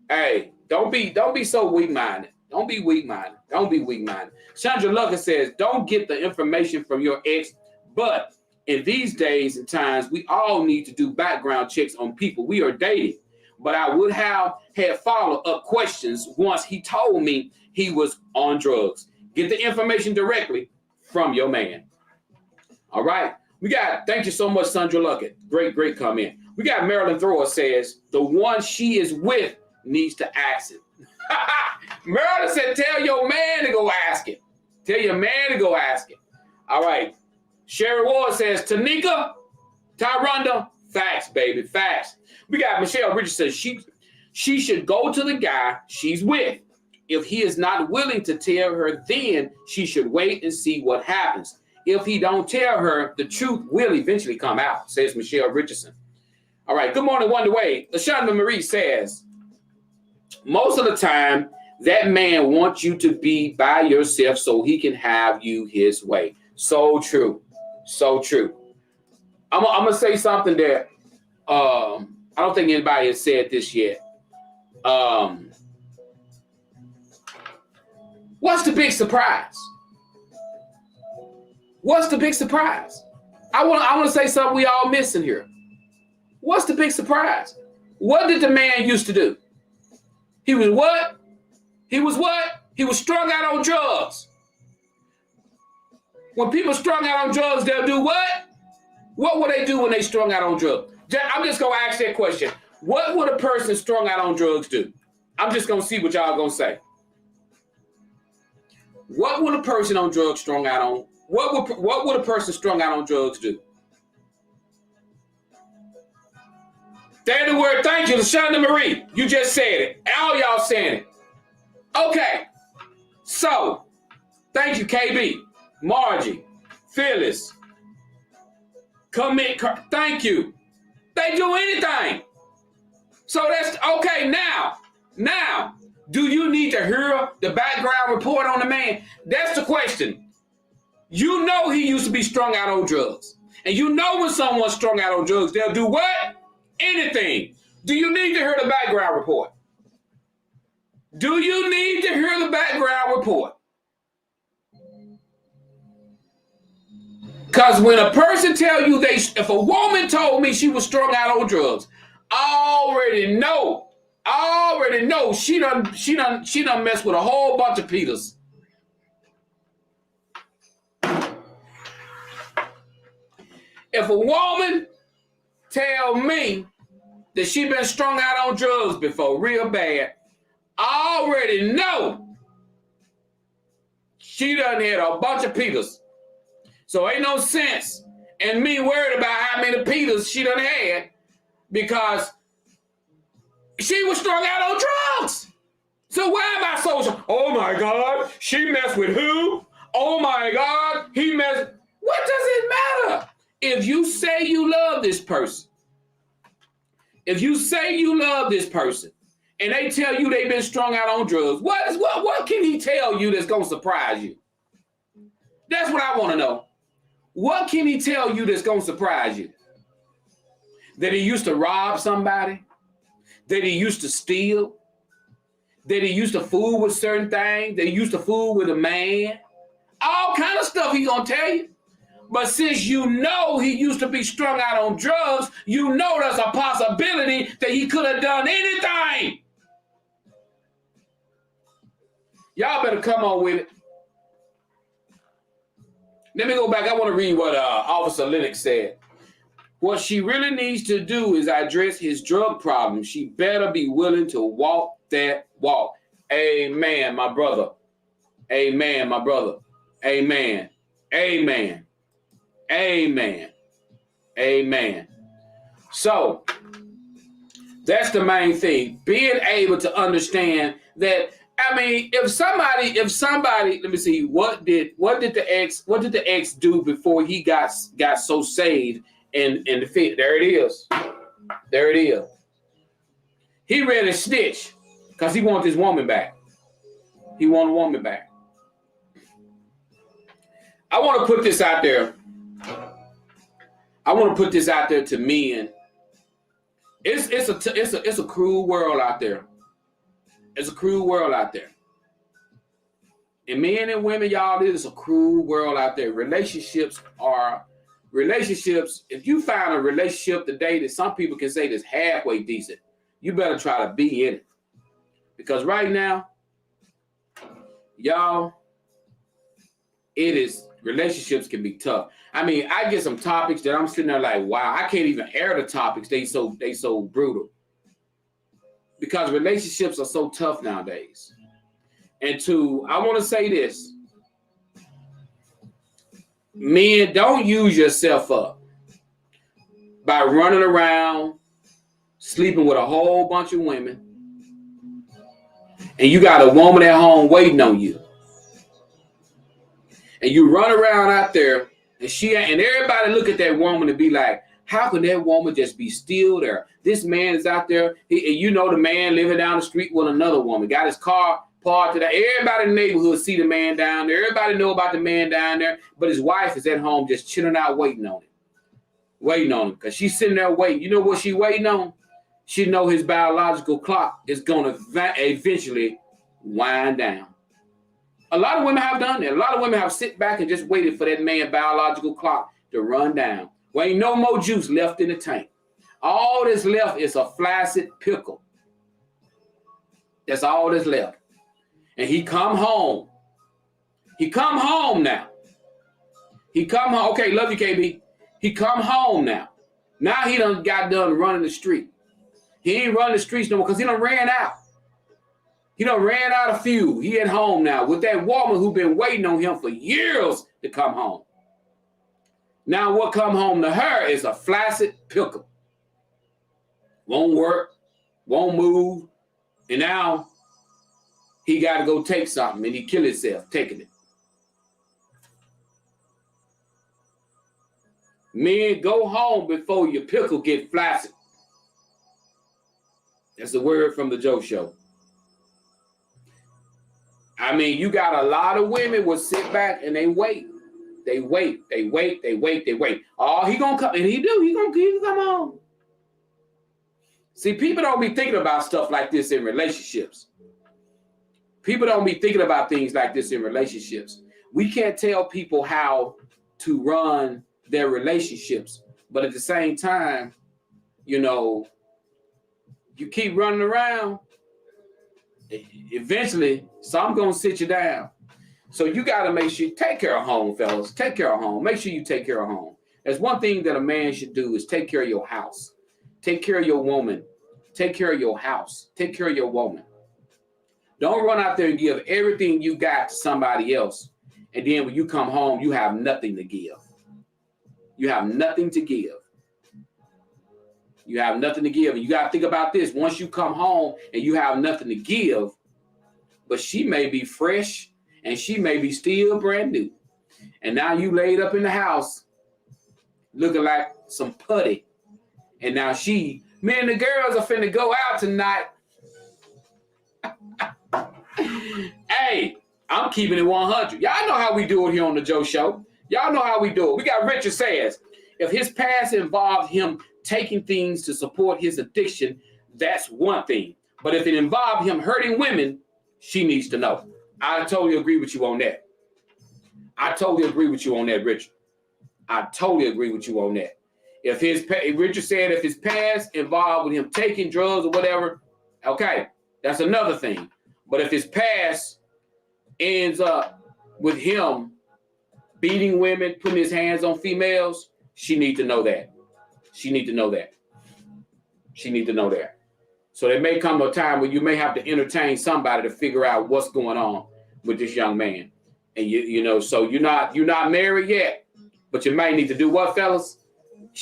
Hey, don't be so weak-minded. Don't be weak-minded. Chandra Lucker says, don't get the information from your ex, but in these days and times, we all need to do background checks on people we are dating. But I would have had follow-up questions once he told me he was on drugs. Get the information directly from your man. All right. Thank you so much, Sandra Luckett. Great comment. We got Marilyn Thrower says, the one she is with needs to ask it. Marilyn said, tell your man to go ask it. Tell your man to go ask it. All right. Sherry Ward says, Tanika, Tyrunda, Facts, baby, facts. We got Michelle Richardson. She should go to the guy she's with. If he is not willing to tell her, then she should wait and see what happens. If he don't tell her, the truth will eventually come out, says Michelle Richardson. All right, good morning, Wonder Way. LaShonda Marie says, most of the time, that man wants you to be by yourself so he can have you his way. So true. So true. I'm going to say something that I don't think anybody has said this yet. What's the big surprise? What's the big surprise? I want to say something we all missing here. What's the big surprise? What did the man used to do? He was what? He was what? He was strung out on drugs. When people strung out on drugs, they'll do what? What would they do when they strung out on drugs? I'm just going to ask that question. What would a person strung out on drugs do? I'm just going to see what y'all going to say. What would a person on drugs strung out on? What would a person strung out on drugs do? There's the word. Thank you, LaShonda Marie. You just said it. All y'all saying it. Okay. So, thank you, KB, Margie, Phyllis. Thank you. They do anything. So that's okay. Now, do you need to hear the background report on the man? That's the question. You know he used to be strung out on drugs. And you know when someone's strung out on drugs, they'll do what? Anything. Do you need to hear the background report? Do you need to hear the background report? Because when a person tell you if a woman told me she was strung out on drugs, I already know she done messed with a whole bunch of Peters. If a woman tell me that she been strung out on drugs before, real bad, I already know she done had a bunch of Peters. So ain't no sense in me worried about how many Peters she done had because she was strung out on drugs. So why am I so, oh my God, she messed with who? Oh my God, he messed. What does it matter? If you say you love this person, and they tell you they've been strung out on drugs, what can he tell you that's gonna surprise you? That's what I want to know. What can he tell you that's gonna surprise you? That he used to rob somebody? That he used to steal? That he used to fool with certain things? That he used to fool with a man? All kind of stuff he gonna tell you. But since you know he used to be strung out on drugs, you know there's a possibility that he could have done anything. Y'all better come on with it. Let me go back. I want to read what Officer Lennox said. What she really needs to do is address his drug problem. She better be willing to walk that walk. Amen, my brother. Amen, my brother. Amen. Amen. Amen. Amen. So that's the main thing. Being able to understand that. I mean, if somebody, let me see, what did the ex do before he got so saved and defeated? There it is. There it is. He ready to snitch because he wants his woman back. He wants a woman back. I want to put this out there. To men. It's a cruel world out there. It's a cruel world out there. And men and women, y'all, it is a cruel world out there. Relationships, if you find a relationship today that some people can say is halfway decent, you better try to be in it. Because right now, y'all, relationships can be tough. I mean, I get some topics that I'm sitting there like, wow, I can't even air the topics. They so brutal. Because relationships are so tough nowadays. And I want to say this. Men, don't use yourself up. by running around, sleeping with a whole bunch of women, and you got a woman at home waiting on you. And you run around out there, and everybody look at that woman and be like, how can that woman just be still there? This man is out there, and you know the man living down the street with another woman, got his car parked. Everybody in the neighborhood see the man down there. Everybody know about the man down there, but his wife is at home just chilling out waiting on him, because she's sitting there waiting. You know what she waiting on? She know his biological clock is going to eventually wind down. A lot of women have done that. A lot of women have sit back and just waited for that man's biological clock to run down. Well, ain't no more juice left in the tank. All that's left is a flaccid pickle. That's all that's left. And he come home. He come home now. He come home. Okay, love you, KB. He come home now. Now he done got done running the street. He ain't running the streets no more because he done ran out. He done ran out of fuel. He at home now with that woman who been waiting on him for years to come home. Now what come home to her is a flaccid pickle. Won't work, won't move, and now he got to go take something, and he kill himself taking it. Men, go home before your pickle get flaccid. That's the word from the Joe Show. I mean, you got a lot of women will sit back and they wait. They wait. Oh, he gonna come, and he gonna come home. See, people don't be thinking about stuff like this in relationships. People don't be thinking about things like this in relationships. We can't tell people how to run their relationships, but at the same time, you know, you keep running around, eventually, some gonna sit you down. So you got to make sure you take care of home, fellas. Take care of home. Make sure you take care of home. There's one thing that a man should do is take care of your house. Take care of your woman. Take care of your house. Take care of your woman. Don't run out there and give everything you got to somebody else. And then when you come home, you have nothing to give. You have nothing to give. You have nothing to give. And you got to think about this. Once you come home and you have nothing to give, but she may be fresh and she may be still brand new. And now you laid up in the house looking like some putty. And now me and the girls are finna go out tonight. Hey, I'm keeping it 100. Y'all know how we do it here on the Joe Show. Y'all know how we do it. We got Richard says, if his past involved him taking things to support his addiction, that's one thing. But if it involved him hurting women, she needs to know. I totally agree with you on that. I totally agree with you on that, Richard. I totally agree with you on that. If Richard said if his past involved with him taking drugs or whatever, okay, that's another thing. But if his past ends up with him beating women, putting his hands on females, she need to know that. She need to know that. She need to know that. So there may come a time where you may have to entertain somebody to figure out what's going on with this young man. And you know, so you're not married yet, but you may need to do what, fellas?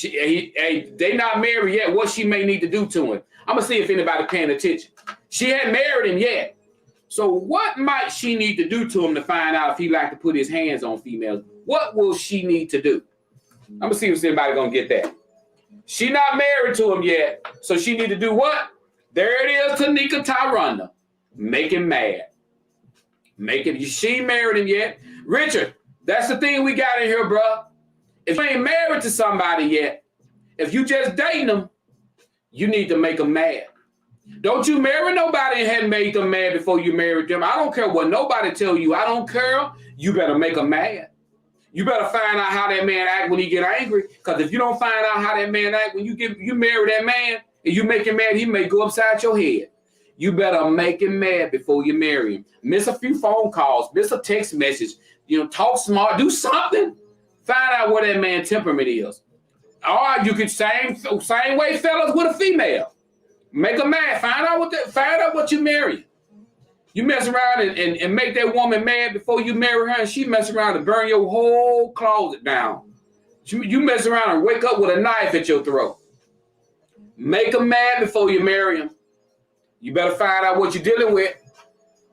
They not married yet. What she may need to do to him? I'm gonna see if anybody paying attention. She hadn't married him yet. So what might she need to do to him to find out if he like to put his hands on females? What will she need to do? I'm gonna see if anybody gonna get that. She not married to him yet, so she need to do what? There it is, Tanika Tyranda. Make him mad. She ain't married him yet. Richard, that's the thing we got in here, bro. If you ain't married to somebody yet, if you just dating them, you need to make them mad. Don't you marry nobody and hadn't made them mad before you married them. I don't care what nobody tell you. I don't care. You better make them mad. You better find out how that man act when he get angry. Because if you don't find out how that man act when you marry that man and you make him mad, he may go upside your head. You better make him mad before you marry him. Miss a few phone calls, miss a text message, talk smart, do something. Find out what that man's temperament is. Or you could same way fellas with a female. Make her mad. Find out what you marry. You mess around and make that woman mad before you marry her, and she mess around and burn your whole closet down. You mess around and wake up with a knife at your throat. Make them mad before you marry them. You better find out what you're dealing with.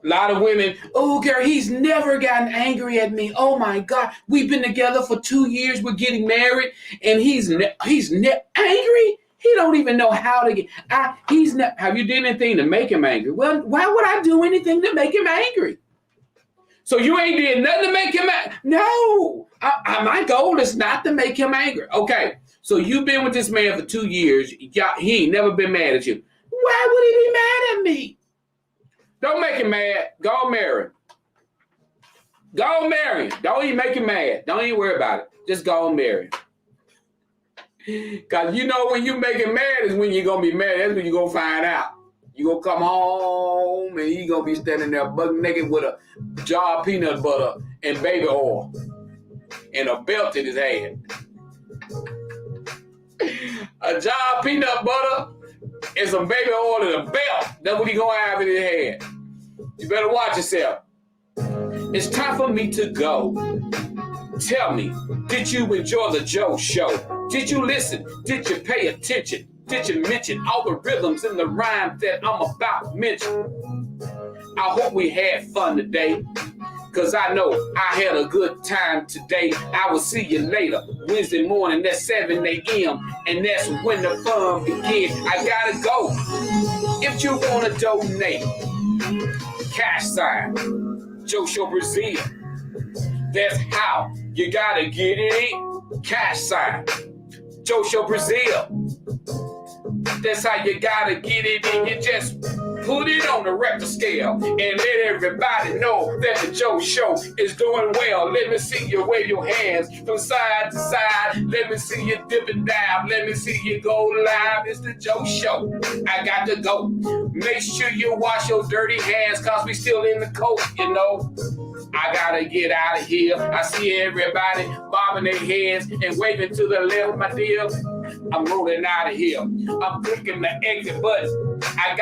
A lot of women, oh, girl, he's never gotten angry at me. Oh, my God. We've been together for 2 years. We're getting married, and he's angry? He don't even know how to get. Have you done anything to make him angry? Well, why would I do anything to make him angry? So you ain't did nothing to make him angry? No. My goal is not to make him angry. Okay, so you've been with this man for 2 years. He ain't never been mad at you. Why would he be mad at me? Don't make him mad. Go and marry him. Go and marry him. Don't even make him mad. Don't even worry about it. Just go and marry him. Because you know when you make him mad is when you're going to be mad. That's when you're going to find out. You're going to come home and he's going to be standing there buck naked with a jar of peanut butter and baby oil and a belt in his hand. A jar of peanut butter and some baby oil and a belt. That's what he's going to have in his hand. You better watch yourself. It's time for me to go. Tell me, did you enjoy the Joe Show? Did you listen? Did you pay attention? Did you mention all the rhythms and the rhymes that I'm about to mention? I hope we had fun today, because I know I had a good time today. I will see you later, Wednesday morning at 7 a.m., and that's when the fun begins. I gotta go. If you want to donate, cash sign, Joe Show Brazil. That's how you gotta get it in. Cash sign, Joe Show Brazil. That's how you gotta get it in. You just put it on the record scale and let everybody know that the Joe Show is doing well. Let me see you wave your hands from side to side. Let me see you dip and dive. Let me see you go live. It's the Joe Show. I got to go. Make sure you wash your dirty hands, cause we still in the cold, you know. I gotta get out of here. I see everybody bobbing their heads and waving to the left, my dear. I'm rolling out of here. I'm clicking the exit button.